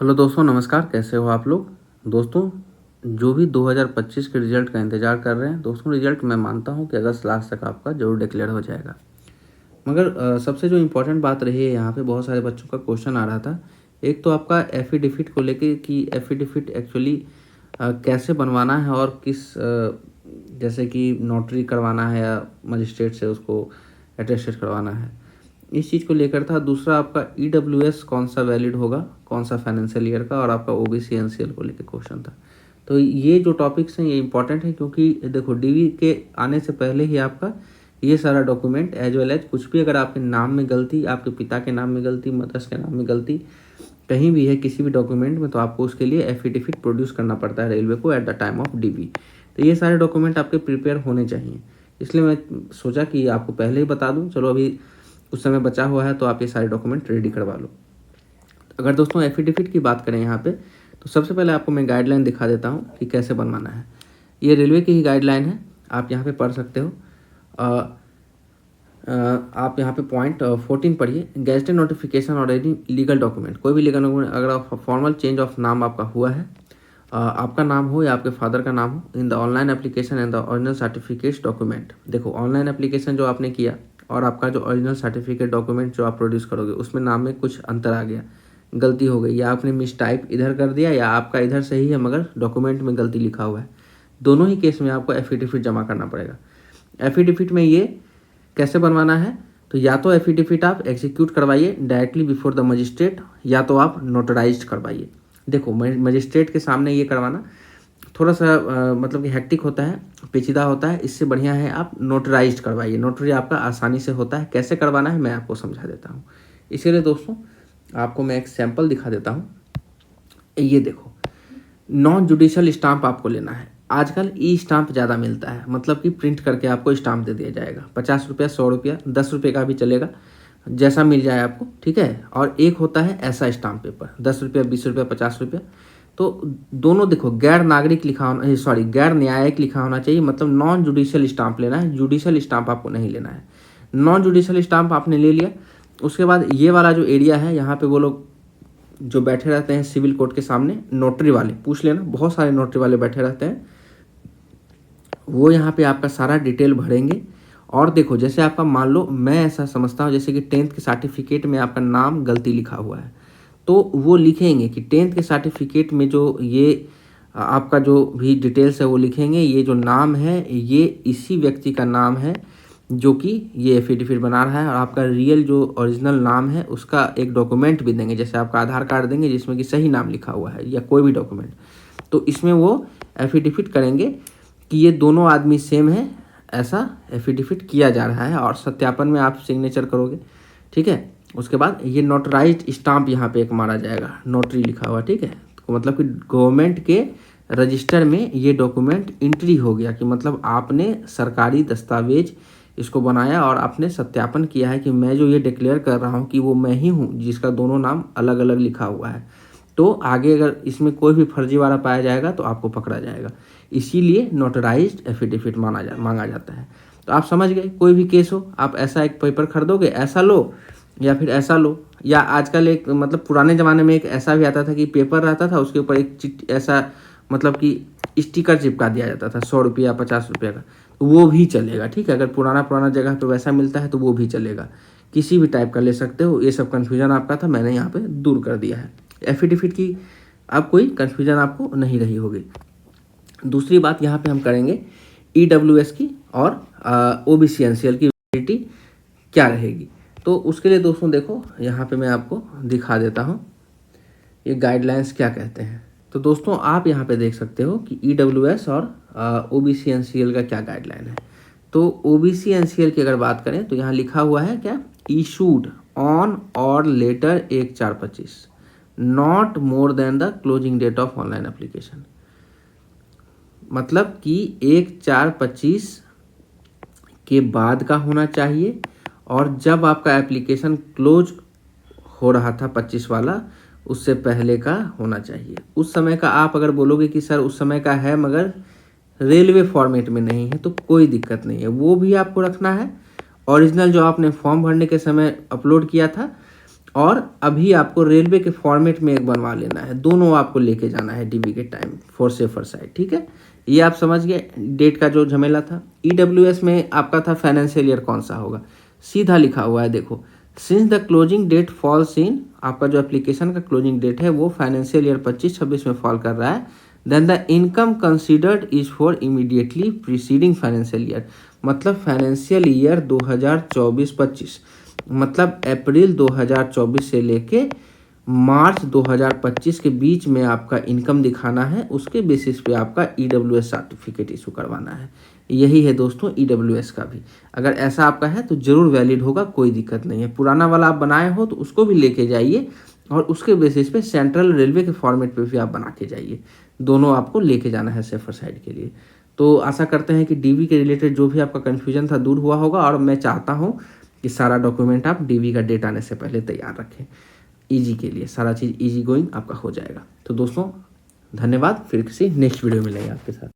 Hello दोस्तों, नमस्कार। कैसे हो आप लोग। दोस्तों, जो भी 2025 के रिज़ल्ट का इंतज़ार कर रहे हैं दोस्तों, रिज़ल्ट मैं मानता हूं कि अगस्त लास्ट तक आपका ज़रूर डिक्लेयर हो जाएगा। मगर सबसे जो इम्पोर्टेंट बात रही है, यहाँ पे बहुत सारे बच्चों का क्वेश्चन आ रहा था। एक तो आपका एफिडेविट को लेके कि एफिडेविट एक्चुअली कैसे बनवाना है और किस जैसे कि नोटरी करवाना है या मजिस्ट्रेट से उसको अटेस्टेड करवाना है, इस चीज़ को लेकर था। दूसरा आपका ईडब्ल्यूएस कौन सा वैलिड होगा, कौन सा फाइनेंशियल ईयर का, और आपका ओबीसी एनसीएल को लेकर क्वेश्चन था। तो ये जो टॉपिक्स हैं ये इंपॉर्टेंट है, क्योंकि देखो डीवी के आने से पहले ही आपका ये सारा डॉक्यूमेंट एज वेल एज कुछ भी अगर आपके नाम में गलती, आपके पिता के नाम में गलती, मदर्स के नाम में गलती कहीं भी है किसी भी डॉक्यूमेंट में, तो आपको उसके लिए एफिडेविट प्रोड्यूस करना पड़ता है रेलवे को at the time of DV. तो ये सारे डॉक्यूमेंट आपके प्रिपेयर होने चाहिए, इसलिए मैं सोचा कि आपको पहले ही बता दूं। चलो अभी कुछ समय बचा हुआ है तो आप ये सारे डॉक्यूमेंट रेडी करवा लो। अगर दोस्तों एफिडेविट की बात करें यहाँ पे, तो सबसे पहले आपको मैं गाइडलाइन दिखा देता हूँ कि कैसे बनवाना है। ये रेलवे की ही गाइडलाइन है, आप यहाँ पे पढ़ सकते हो। आप यहाँ पे पॉइंट 14 पढ़िए। गेजेटेड नोटिफिकेशन और एनी लीगल डॉक्यूमेंट, कोई भी लीगल डॉक्यूमेंट अगर फॉर्मल चेंज ऑफ नाम आपका हुआ है, आपका नाम हो या आपके फादर का नाम हो, in the online application and the original certificate document. देखो ऑनलाइन एप्लीकेशन जो आपने किया और आपका जो ओरिजिनल सर्टिफिकेट डॉक्यूमेंट जो आप प्रोड्यूस करोगे, उसमें नाम में कुछ अंतर आ गया, गलती हो गई, या आपने मिस टाइप इधर कर दिया या आपका इधर सही है मगर डॉक्यूमेंट में गलती लिखा हुआ है, दोनों ही केस में आपको एफिडेविट जमा करना पड़ेगा। एफिडेविट में ये कैसे बनवाना है, तो या तो एफिडेविट आप एग्जीक्यूट करवाइए डायरेक्टली बिफोर द मजिस्ट्रेट, या तो आप नोटराइज करवाइए। देखो मजिस्ट्रेट के सामने ये करवाना थोड़ा सा मतलब कि हेक्टिक होता है, पेचीदा होता है, इससे बढ़िया है आप नोटराइज करवाइए। नोटरी आपका आसानी से होता है। कैसे करवाना है मैं आपको समझा देता हूँ। इसके लिए दोस्तों आपको मैं एक सैंपल दिखा देता हूँ। ये देखो, नॉन जुडिशियल स्टाम्प आपको लेना है। आजकल ई स्टाम्प ज़्यादा मिलता है, मतलब कि प्रिंट करके आपको स्टाम्प दे दिया जाएगा। 50 रुपया, 100 रुपया, 10 रुपये का भी चलेगा, जैसा मिल जाए आपको, ठीक है। और एक होता है ऐसा स्टाम्प पेपर, 10 रुपया, 20 रुपया, 50 रुपया। तो दोनों देखो, गैर नागरिक लिखा होना, सॉरी गैर न्यायिक लिखा होना चाहिए, मतलब नॉन जुडिशियल स्टाम्प लेना है, जुडिशियल स्टाम्प आपको नहीं लेना है। नॉन जुडिशियल स्टाम्प आपने ले लिया, उसके बाद ये वाला जो एरिया है, यहाँ पे वो लोग जो बैठे रहते हैं सिविल कोर्ट के सामने, नोटरी वाले, पूछ लेना, बहुत सारे नोटरी वाले बैठे रहते हैं, वो यहाँ पे आपका सारा डिटेल भरेंगे। और देखो जैसे आपका मान लो, मैं ऐसा समझता हूँ जैसे कि 10th के सर्टिफिकेट में आपका नाम गलती लिखा हुआ है, तो वो लिखेंगे कि 10th के सर्टिफिकेट में जो ये आपका जो भी डिटेल्स है वो लिखेंगे, ये जो नाम है ये इसी व्यक्ति का नाम है जो कि ये एफिडेविट बना रहा है, और आपका रियल जो ओरिजिनल नाम है उसका एक डॉक्यूमेंट भी देंगे, जैसे आपका आधार कार्ड देंगे जिसमें कि सही नाम लिखा हुआ है, या कोई भी डॉक्यूमेंट। तो इसमें वो एफिडेविट करेंगे कि ये दोनों आदमी सेम है, ऐसा एफिडेविट किया जा रहा है, और सत्यापन में आप सिग्नेचर करोगे, ठीक है। उसके बाद ये नोटराइज्ड स्टाम्प यहाँ पे एक मारा जाएगा, नोटरी लिखा हुआ, ठीक है। तो मतलब कि गवर्नमेंट के रजिस्टर में ये डॉक्यूमेंट एंट्री हो गया, कि मतलब आपने सरकारी दस्तावेज इसको बनाया और आपने सत्यापन किया है कि मैं जो ये डिक्लेयर कर रहा हूँ कि वो मैं ही हूँ जिसका दोनों नाम अलग अलग लिखा हुआ है। तो आगे अगर इसमें कोई भी फर्जीवाड़ा पाया जाएगा तो आपको पकड़ा जाएगा, इसीलिए नोटराइज्ड एफिडेविट मांगा जाता है। तो आप समझ गए, कोई भी केस हो, आप ऐसा एक पेपर खरीदोगे, ऐसा लो या फिर ऐसा लो, या आजकल एक मतलब पुराने ज़माने में एक ऐसा भी आता था कि पेपर रहता था, उसके ऊपर एक चिट्ठी ऐसा मतलब कि स्टिकर चिपका दिया जाता था, 100 रुपया, 50 रुपये का, तो वो भी चलेगा, ठीक है। अगर पुराना जगह पे वैसा मिलता है तो वो भी चलेगा, किसी भी टाइप का ले सकते हो। ये सब कन्फ्यूजन आपका था, मैंने यहाँ पे दूर कर दिया है। एफिडेविट की अब कोई कन्फ्यूजन आपको नहीं रही होगी। दूसरी बात यहाँ पे हम करेंगे ईडब्ल्यूएस की और ओबीसी एनसीएल की वैलिडिटी क्या रहेगी। तो उसके लिए दोस्तों देखो, यहाँ पे मैं आपको दिखा देता हूँ ये गाइडलाइंस क्या कहते हैं। तो दोस्तों आप यहाँ पे देख सकते हो कि ईडब्ल्यूएस और ओबीसी एनसीएल का क्या गाइडलाइन है। तो ओबीसी एनसीएल की अगर बात करें तो यहाँ लिखा हुआ है क्या, issued on or later 1/4/25, not more than the closing date of online application. मतलब कि 1/4/25 के बाद का होना चाहिए, और जब आपका एप्लीकेशन क्लोज हो रहा था 25 वाला, उससे पहले का होना चाहिए। उस समय का आप अगर बोलोगे कि सर उस समय का है मगर रेलवे फॉर्मेट में नहीं है, तो कोई दिक्कत नहीं है, वो भी आपको रखना है। ओरिजिनल जो आपने फॉर्म भरने के समय अपलोड किया था और अभी आपको रेलवे के फॉर्मेट में एक बनवा लेना है, दोनों आपको लेके जाना है डीबी के टाइम फॉर सेफर साइड। ठीक है, ये आप समझ गए डेट का जो झमेला था। ईडब्ल्यूएस में आपका था फाइनेंशियल ईयर कौन सा होगा, सीधा लिखा हुआ है देखो, since the closing date falls in, आपका जो एप्लीकेशन का क्लोजिंग डेट है वो फाइनेंशियल ईयर 25-26 में फॉल कर रहा है, then the income considered is for immediately preceding financial year, मतलब फाइनेंशियल ईयर 2024-25, मतलब अप्रैल 2024 से लेके मार्च 2025 के बीच में आपका इनकम दिखाना है, उसके बेसिस पे आपका ईडब्ल्यूएस सर्टिफिकेट इशू करवाना है। यही है दोस्तों ईडब्ल्यूएस का भी, अगर ऐसा आपका है तो ज़रूर वैलिड होगा, कोई दिक्कत नहीं है। पुराना वाला आप बनाए हो तो उसको भी लेके जाइए और उसके बेसिस पे सेंट्रल रेलवे के फॉर्मेट पे भी आप बना के जाइए, दोनों आपको लेके जाना है सेफर साइड के लिए। तो आशा करते हैं कि डीवी के रिलेटेड जो भी आपका कन्फ्यूजन था दूर हुआ होगा, और मैं चाहता हूँ कि सारा डॉक्यूमेंट आप डीवी का डेट आने से पहले तैयार रखें, ईजी के लिए सारा चीज़ ईजी गोइंग आपका हो जाएगा। तो दोस्तों धन्यवाद, फिर किसी नेक्स्ट वीडियो में मिलेंगे आपके साथ।